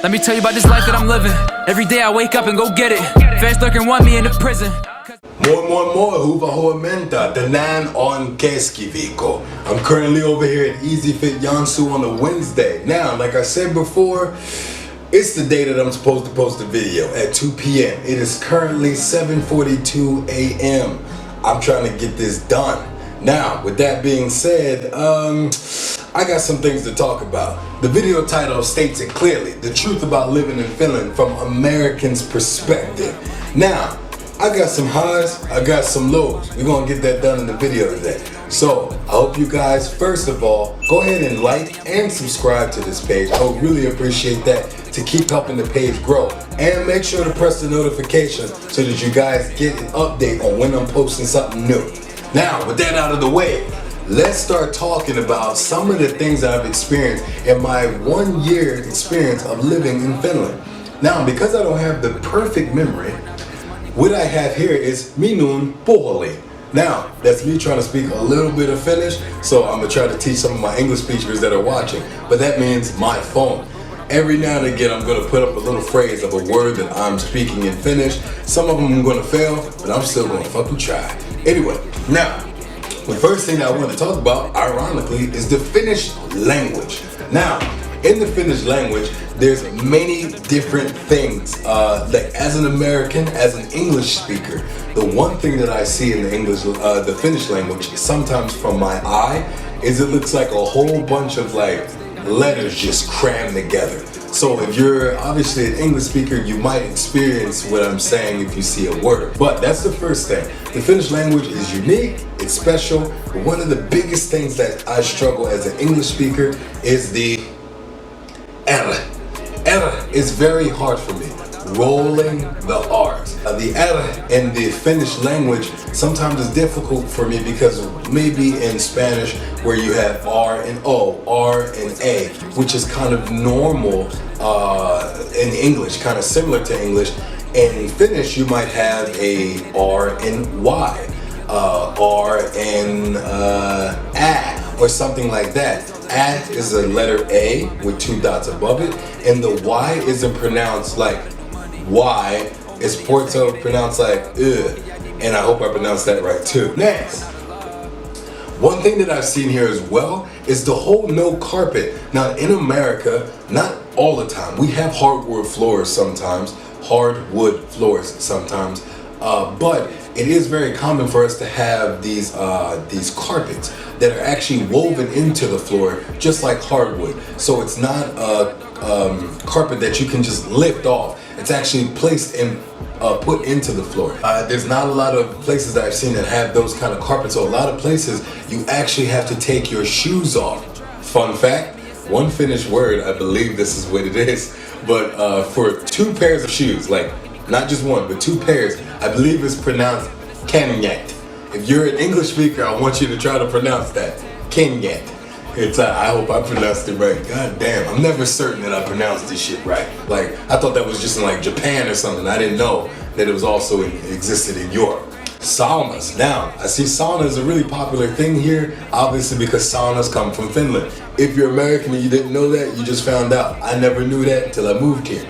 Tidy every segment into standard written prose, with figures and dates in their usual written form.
Let me tell you about this life that I'm living. Every day I wake up and go get it. Fans lurking want me in the prison. More, hyvää huomenta. Tänään on keskiviikko. I'm currently over here at Easy Fit Jansu on a Wednesday. Now, like I said before, it's the day that I'm supposed to post a video at 2 p.m. It is currently 7:42 a.m. I'm trying to get this done. Now, with that being said, I got some things to talk about. The video title states it clearly, the truth about living in Finland from Americans' perspective. Now, I got some highs, I got some lows. We're gonna get that done in the video today. So, I hope you guys, first of all, go ahead and like and subscribe to this page. I would really appreciate that to keep helping the page grow. And make sure to press the notifications so that you guys get an update on when I'm posting something new. Now, with that out of the way, let's start talking about some of the things that I've experienced in my 1 year experience of living in Finland. Now, because I don't have the perfect memory, what I have here is minun puhelin. Now, that's me trying to speak a little bit of Finnish, so I'm gonna try to teach some of my English speakers that are watching, but that means my phone. Every now and again, I'm gonna put up a little phrase of a word that I'm speaking in Finnish. Some of them I'm gonna fail, but I'm still gonna fucking try. Anyway, now, the first thing I want to talk about, ironically, is the Finnish language. Now, in the Finnish language, there's many different things. Like as an American, as an English speaker, the one thing that I see in the Finnish language, sometimes from my eye, is it looks like a whole bunch of like letters just crammed together. So if you're obviously an English speaker, you might experience what I'm saying if you see a word. But that's the first thing. The Finnish language is unique, it's special, but one of the biggest things that I struggle as an English speaker is the R. R is very hard for me. Rolling the R's. The R in the Finnish language sometimes is difficult for me because maybe in Spanish where you have R and O, R and A, which is kind of normal in English, kind of similar to English. In Finnish, you might have a R and Y, R and A, or something like that. A is a letter A with 2 dots above it, and the Y isn't pronounced like Y, it's pronounced like and I hope I pronounced that right too. Next, one thing that I've seen here as well is the whole no carpet. Now in America, not all the time, we have hardwood floors sometimes, but it is very common for us to have these carpets that are actually woven into the floor, just like hardwood. So it's not a carpet that you can just lift off. It's actually placed in, put into the floor. There's not a lot of places that I've seen that have those kind of carpets. So a lot of places you actually have to take your shoes off. Fun fact, one Finnish word, I believe this is what it is, but for 2 pairs of shoes, like not just one, but 2 pairs, I believe it's pronounced kenjät. If you're an English speaker, I want you to try to pronounce that. Kenjät. I hope I pronounced it right. God damn, I'm never certain that I pronounced this shit right. Like, I thought that was just in like Japan or something. I didn't know that it was also existed in Europe. Saunas. Now, I see sauna is a really popular thing here, obviously because saunas come from Finland. If you're American and you didn't know that, you just found out. I never knew that until I moved here.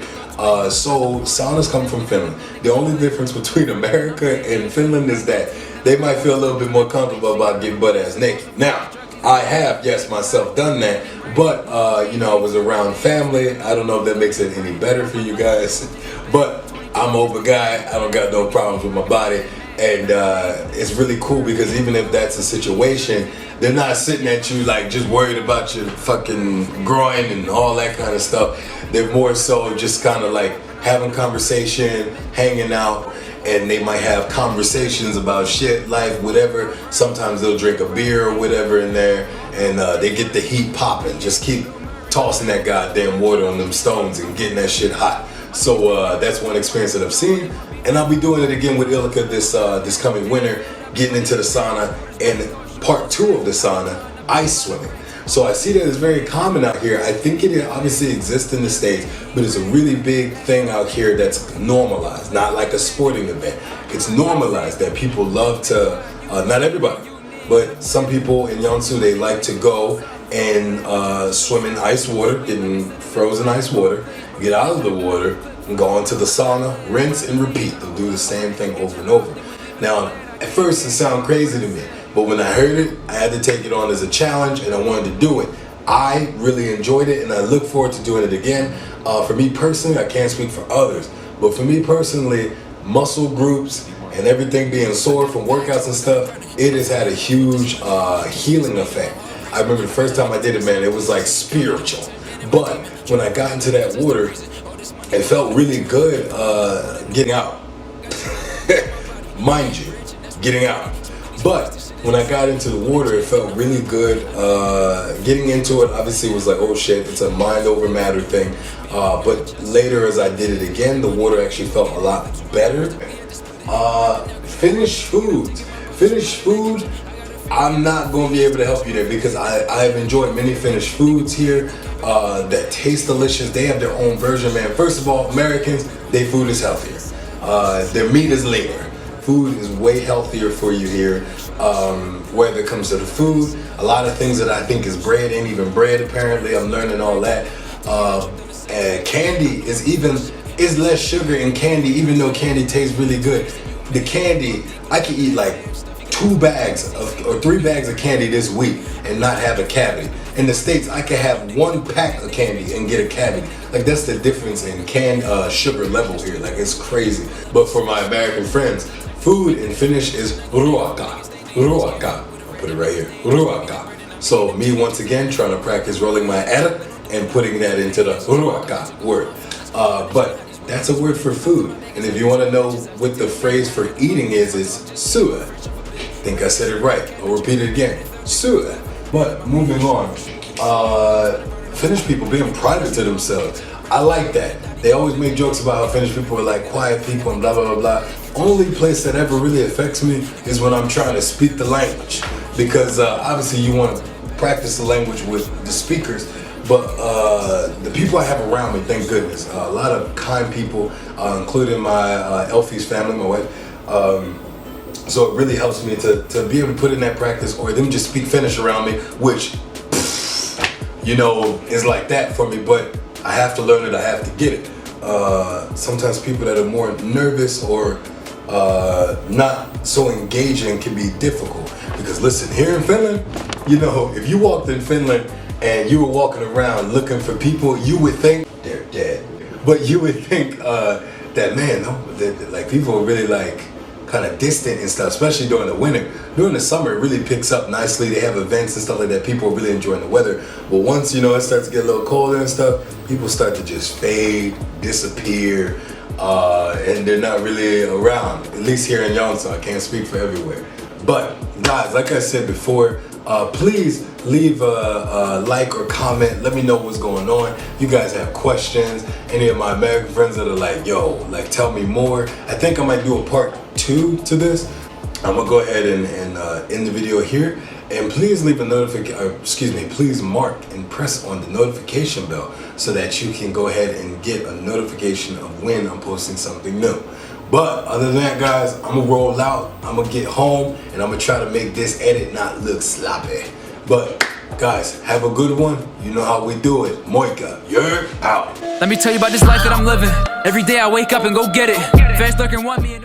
So saunas come from Finland. The only difference between America and Finland is that they might feel a little bit more comfortable about getting butt ass naked. Now, I have, yes, myself done that, but you know, I was around family. I don't know if that makes it any better for you guys, but I'm an open guy. I don't got no problems with my body, and it's really cool because even if that's a situation, they're not sitting at you like just worried about your fucking groin and all that kind of stuff. They're more so just kind of like having conversation, hanging out, and they might have conversations about shit, life, whatever. Sometimes they'll drink a beer or whatever in there, and they get the heat popping. Just keep tossing that goddamn water on them stones and getting that shit hot. So that's one experience that I've seen, and I'll be doing it again with Ilka this coming winter, getting into the sauna, and part 2 of the sauna, ice swimming. So I see that it's very common out here. I think it obviously exists in the States, but it's a really big thing out here that's normalized, not like a sporting event. It's normalized that people love to, not everybody, but some people in Jansu, they like to go and swim in ice water, get in frozen ice water, get out of the water, and go into the sauna, rinse and repeat. They'll do the same thing over and over. Now, at first it sounded crazy to me, but when I heard it, I had to take it on as a challenge and I wanted to do it. I really enjoyed it and I look forward to doing it again. For me personally, I can't speak for others, but for me personally, muscle groups and everything being sore from workouts and stuff, it has had a huge healing effect. I remember the first time I did it, man, it was like spiritual. But when I got into that water, it felt really good getting out. Mind you, getting out. But when I got into the water, it felt really good. Getting into it obviously was like, oh shit, it's a mind over matter thing. But later as I did it again, the water actually felt a lot better. Finnish foods. Finnish food, I'm not going to be able to help you there because I've enjoyed many Finnish foods here that taste delicious. They have their own version, man. First of all, Americans, their food is healthier. Their meat is leaner. Food is way healthier for you here. Whether it comes to the food, a lot of things that I think is bread ain't even bread apparently. I'm learning all that. And candy is less sugar in candy, even though candy tastes really good. The candy, I could eat like 2 bags or 3 bags of candy this week and not have a cavity. In the States, I could have 1 pack of candy and get a cavity. Like that's the difference in sugar level here. Like it's crazy. But for my American friends, food in Finnish is ruoka. Ruoka. I'll put it right here. Ruoka. So me once again trying to practice rolling my R and putting that into the ruoka word. But that's a word for food. And if you want to know what the phrase for eating is, it's syö. I think I said it right. I'll repeat it again. Syö. But moving on, Finnish people being private to themselves. I like that. They always make jokes about how Finnish people are like quiet people and blah, blah, blah, blah. Only place that ever really affects me is when I'm trying to speak the language. Because obviously you want to practice the language with the speakers, but the people I have around me, thank goodness, a lot of kind people, including my Elfie's family, my wife. So it really helps me to be able to put in that practice, or them just speak Finnish around me, which, you know, is like that for me, but I have to learn it, I have to get it. Sometimes people that are more nervous or not so engaging can be difficult. Because listen, here in Finland, you know, if you walked in Finland and you were walking around looking for people, you would think they're dead. But you would think that, man, like people are really like kind of distant and stuff, especially during the winter. During the summer, it really picks up nicely. They have events and stuff like that. People are really enjoying the weather. But once, you know, it starts to get a little colder and stuff, people start to just fade, disappear, and they're not really around. At least here in Yonsei, I can't speak for everywhere. But guys, like I said before, please leave a like or comment. Let me know what's going on. You guys have questions. Any of my American friends that are like, yo, like tell me more. I think I might do a part 2 to this. I'm gonna go ahead and end the video here. And please leave a notification, please mark and press on the notification bell so that you can go ahead and get a notification of when I'm posting something new. But other than that, guys, I'm gonna roll out, I'm gonna get home, and I'm gonna try to make this edit not look sloppy. But guys, have a good one. You know how we do it. Moika, you're out. Let me tell you about this life that I'm living. Every day I wake up and go get it. Fans lurking want me.